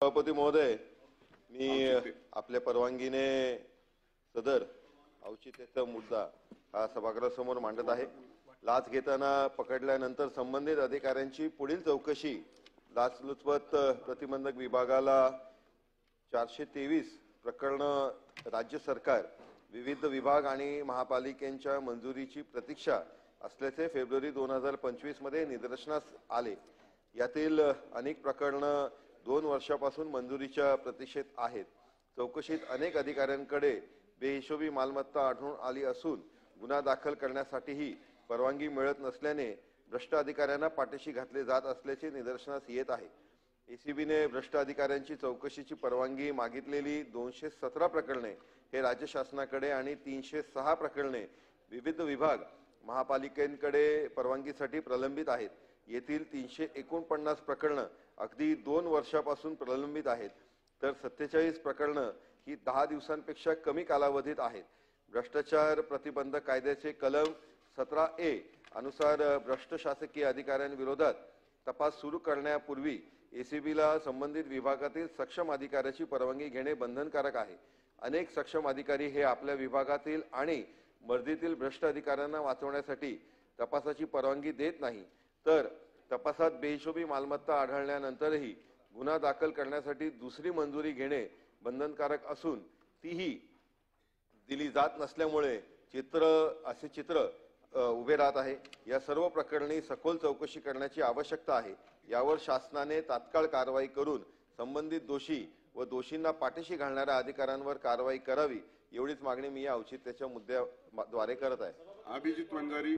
सभापती महोदय, मी आपल्या परवानगीने सदर औचित्याचा मुद्दा हा सभागृहासमोर मांडत आहे। लाच घेताना पकडल्यानंतर संबंधित अधिकाऱ्यांची पुढील चौकशी लाचलुचपत प्रतिबंधक विभागाला 423 प्रकरण राज्य सरकार, विविध विभाग आणि महापालिकेच्या मंजुरीची प्रतीक्षा असल्याचे फेब्रुवारी 2025 मध्ये निदर्शनास आले। यातील अनेक प्रकरणे 2 वर्षापासून मंजुरीच्या प्रतीक्षेत आहेत। चौकशीत अनेक अधिकाऱ्यांकडे बेहिशोबी मालमत्ता आढळून आली असून गुन्हा दाखल करण्यासाठीही परवानगी मिळत नसल्याने भ्रष्ट अधिकाऱ्यांना पाठीशी घातले जात असल्याचे निदर्शनास येत आहे। एसीबीने भ्रष्ट अधिकाऱ्यांची चौकशीची परवानगी मागितलेली 217 प्रकरणे हे राज्य शासनाकडे आणि 306 प्रकरणे विविध विभाग महापालिकेकडे परवानगीसाठी प्रलंबित आहेत। येथील 349 प्रकरणे अगदी 2 वर्षापासून प्रलंबित आहेत, तर 47 प्रकरणे ही 10 दिवसांपेक्षा कमी कालावधीत आहेत। भ्रष्टाचार प्रतिबंधक कायद्याचे कलम 17A अनुसार भ्रष्ट शासकीय अधिकाऱ्यांविरोधात तपास सुरू करण्यापूर्वी एसीबीला संबंधित विभागातील सक्षम अधिकाऱ्याची परवानगी घेणे बंधनकारक आहे। अनेक सक्षम अधिकारी हे आपल्या विभागातील आणि मर्जीतील भ्रष्ट अधिकाऱ्यांना वाचवण्यासाठी तपासाची परवानगी देत नाही, तर तपासात बेहिशोबी मालमत्ता आढळल्यानंतरही गुन्हा दाखल करण्यासाठी दुसरी मंजुरी घेणे बंधनकारक असून तीही दिली जात नसल्यामुळे असे चित्र उभे राहत आहे। या सर्व प्रकरणी सखोल चौकशी करण्याची आवश्यकता आहे। यावर शासनाने तात्काळ कारवाई करून संबंधित दोषी व दोषींना पाठीशी घालणाऱ्या अधिकाऱ्यांवर कारवाई करावी, एवढीच मागणी मी या औचित्याच्या मुद्द्याद्वारे करत आहे। अभिजित वंजारी।